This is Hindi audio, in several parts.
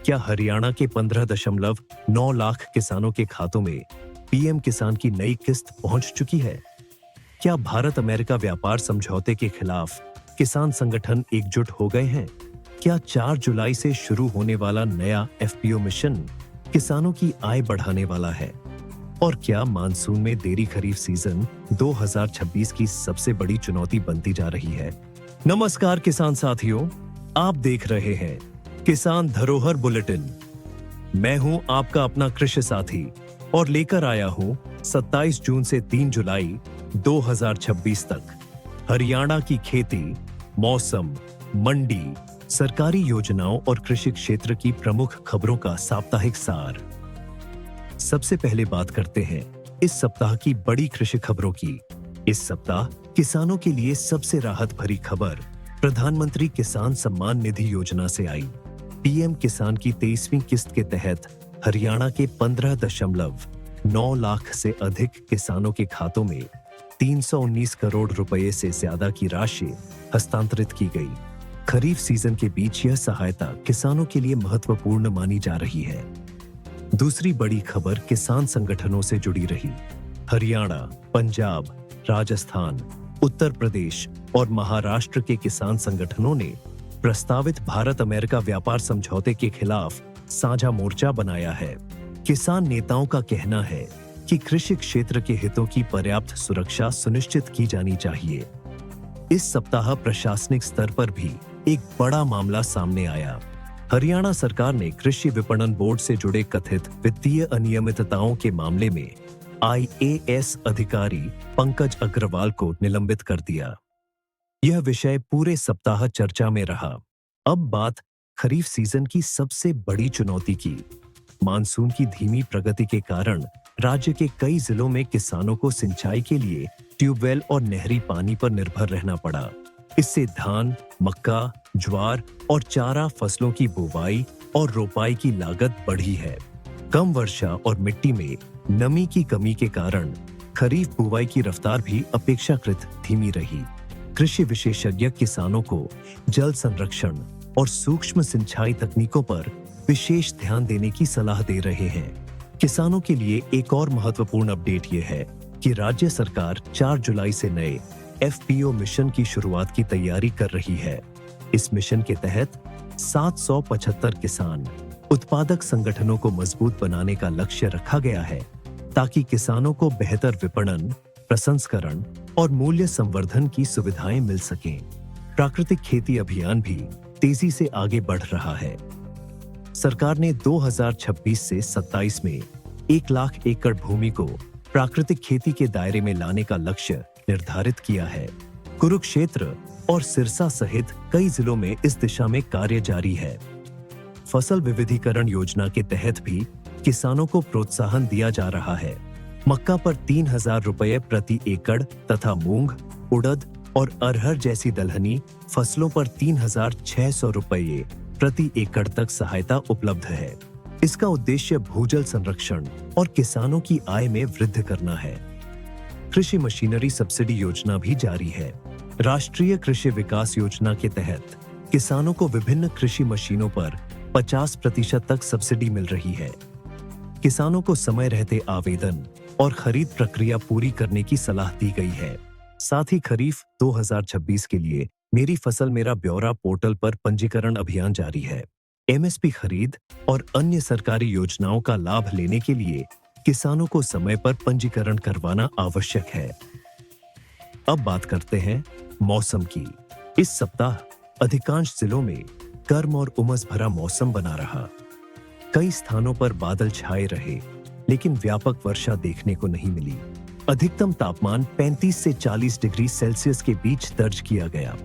क्या हरियाणा के 15.9 लाख किसानों के खातों में पीएम किसान की नई किस्त पहुंच चुकी है? क्या भारत अमेरिका व्यापार समझौते के खिलाफ किसान संगठन एकजुट हो गए हैं? क्या 4 जुलाई से शुरू होने वाला नया एफपीओ मिशन किसानों की आय बढ़ाने वाला है? और क्या मानसून में देरी खरीफ सीजन 2026 की सबसे बड़ी चुनौती बनती जा रही है? नमस्कार किसान साथियों, आप देख रहे हैं किसान धरोहर बुलेटिन। मैं हूं आपका अपना कृषि साथी और लेकर आया हूं 27 जून से 3 जुलाई 2026 तक हरियाणा की खेती, मौसम, मंडी, सरकारी योजनाओं और कृषि क्षेत्र की प्रमुख खबरों का साप्ताहिक सार। सबसे पहले बात करते हैं इस सप्ताह की बड़ी कृषि खबरों की। इस सप्ताह किसानों के लिए सबसे राहत भरी खबर प्रधानमंत्री किसान सम्मान निधि योजना से आई। पीएम किसान की 23वीं किस्त के तहत हरियाणा के 15.9 लाख से अधिक किसानों के खातों में 319 करोड़ रुपए से ज्यादा की राशि हस्तांतरित की गई। खरीफ सीजन के बीच यह सहायता किसानों के लिए महत्वपूर्ण मानी जा रही है। दूसरी बड़ी खबर किसान संगठनों से जुड़ी रही। हरियाणा, पंजाब, राजस्थान, उत्तर प्रदेश और महाराष्ट्र के किसान संगठनों ने प्रस्तावित भारत अमेरिका व्यापार समझौते के खिलाफ साझा मोर्चा बनाया है। किसान नेताओं का कहना है कि कृषि क्षेत्र के हितों की पर्याप्त सुरक्षा सुनिश्चित की जानी चाहिए। इस सप्ताह प्रशासनिक स्तर पर भी एक बड़ा मामला सामने आया। हरियाणा सरकार ने कृषि विपणन बोर्ड से जुड़े कथित वित्तीय अनियमितताओं के मामले में आईएएस अधिकारी पंकज अग्रवाल को निलंबित कर दिया। यह विषय पूरे सप्ताह चर्चा में रहा। अब बात खरीफ सीजन की सबसे बड़ी चुनौती की। मानसून की धीमी प्रगति के कारण राज्य के कई जिलों में किसानों को सिंचाई के लिए ट्यूबवेल और नहरी पानी पर निर्भर रहना पड़ा। इससे धान, मक्का, ज्वार और चारा फसलों की बुवाई और रोपाई की लागत बढ़ी है। कम वर्षा और मिट्टी में नमी की कमी के कारण खरीफ बुवाई की रफ्तार भी अपेक्षाकृत धीमी रही। कृषि विशेषज्ञ किसानों को जल संरक्षण और सूक्ष्म सिंचाई तकनीकों पर विशेष ध्यान देने की सलाह दे रहे हैं। किसानों के लिए एक और महत्वपूर्ण अपडेट यह है कि राज्य सरकार 4 जुलाई से नए एफपीओ मिशन की शुरुआत की तैयारी कर रही है। इस मिशन के तहत 775 किसान उत्पादक संगठनों को मजबूत बनाने का लक्ष्य रखा गया है, ताकि किसानों को बेहतर विपणन, प्रसंस्करण और मूल्य संवर्धन की सुविधाएं मिल सकें। प्राकृतिक खेती अभियान भी तेजी से आगे बढ़ रहा है। सरकार ने 2026 से 27 में 1 लाख एकड़ भूमि को प्राकृतिक खेती के दायरे में लाने का लक्ष्य निर्धारित किया है। कुरुक्षेत्र और सिरसा सहित कई जिलों में इस दिशा में कार्य जारी है। फसल विविधीकरण योजना के तहत भी किसानों को प्रोत्साहन दिया जा रहा है। मक्का पर 3,000 रुपए प्रति एकड़ तथा मूंग, उड़द और अरहर जैसी दलहनी फसलों पर 3,600 रुपए प्रति एकड़ तक सहायता उपलब्ध है। इसका उद्देश्य भूजल संरक्षण और किसानों की आय में वृद्धि करना है। कृषि मशीनरी सब्सिडी योजना भी जारी है। राष्ट्रीय कृषि विकास योजना के तहत किसानों को विभिन्न कृषि मशीनों पर 50% तक सब्सिडी मिल रही है। किसानों को समय रहते आवेदन और खरीद प्रक्रिया पूरी करने की सलाह दी गई है। साथ ही खरीफ 2026 के लिए मेरी फसल मेरा ब्यौरा पोर्टल पर पंजीकरण अभियान जारी है। एमएसपी खरीद और अन्य सरकारी योजनाओं का लाभ लेने के लिए किसानों को समय पर पंजीकरण करवाना आवश्यक है। अब बात करते हैं मौसम की। इस सप्ताह अधिकांश जिलों में गर्म और उमस भरा मौसम बना रहा। कई स्थानों पर बादल छाए रहे, लेकिन व्यापक वर्षा देखने को नहीं मिली। अधिकतम तापमान 35 से 40 डिग्री सेल्सियस के बीच दर्ज किया गया।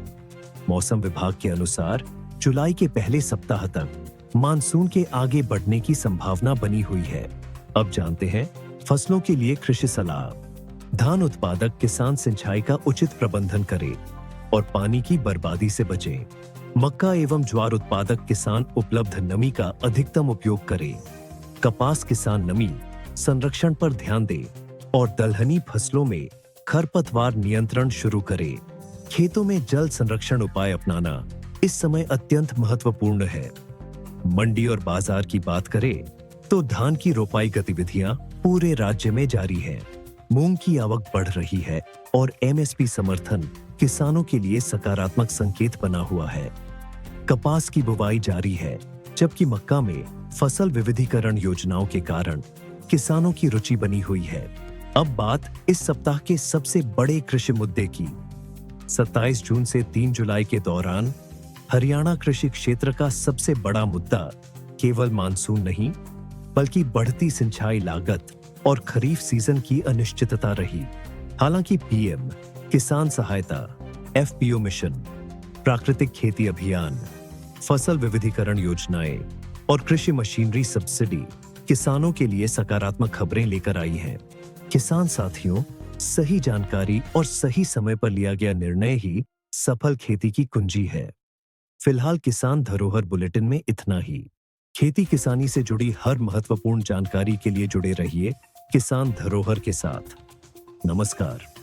मौसम विभाग के अनुसार जुलाई के पहले सप्ताह तक मानसून के आगे बढ़ने की संभावना बनी हुई है। अब जानते हैं फसलों के लिए कृषि सलाह। धान उत्पादक किसान सिंचाई का उचित प्रबंधन करें और पानी की बर्बादी से बचें। मक्का एवं ज्वार उत्पादक किसान उपलब्ध नमी का अधिकतम उपयोग करें। कपास किसान नमी संरक्षण पर ध्यान दें और दलहनी फसलों में खरपतवार नियंत्रण शुरू करें। खेतों में जल संरक्षण उपाय अपनाना इस समय अत्यंत महत्वपूर्ण है। मंडी और बाजार की बात करें तो धान की रोपाई गतिविधियां पूरे राज्य में जारी है। मूंग की आवक बढ़ रही है और एमएसपी समर्थन किसानों के लिए सकारात्मक संकेत बना हुआ है। कपास की बुवाई जारी है, जबकि मक्का में फसल विविधीकरण योजनाओं के कारण किसानों की रुचि बनी हुई है। अब बात इस सप्ताह के सबसे बड़े कृषि मुद्दे की। 27 जून से 3 जुलाई के दौरान हरियाणा कृषि क्षेत्र का सबसे बड़ा मुद्दा केवल मानसून नहीं, बल्कि बढ़ती सिंचाई लागत और खरीफ सीजन की अनिश्चितता रही। हालांकि पीएम किसान सहायता, एफपीओ मिशन, प्राकृतिक खेती अभियान, फसल विविधीकरण योजनाएं और कृषि मशीनरी सब्सिडी किसानों के लिए सकारात्मक खबरें लेकर आई हैं। किसान साथियों, सही जानकारी और सही समय पर लिया गया निर्णय ही सफल खेती की कुंजी है। फिलहाल किसान धरोहर बुलेटिन में इतना ही। खेती किसानी से जुड़ी हर महत्वपूर्ण जानकारी के लिए जुड़े रहिए किसान धरोहर के साथ। नमस्कार।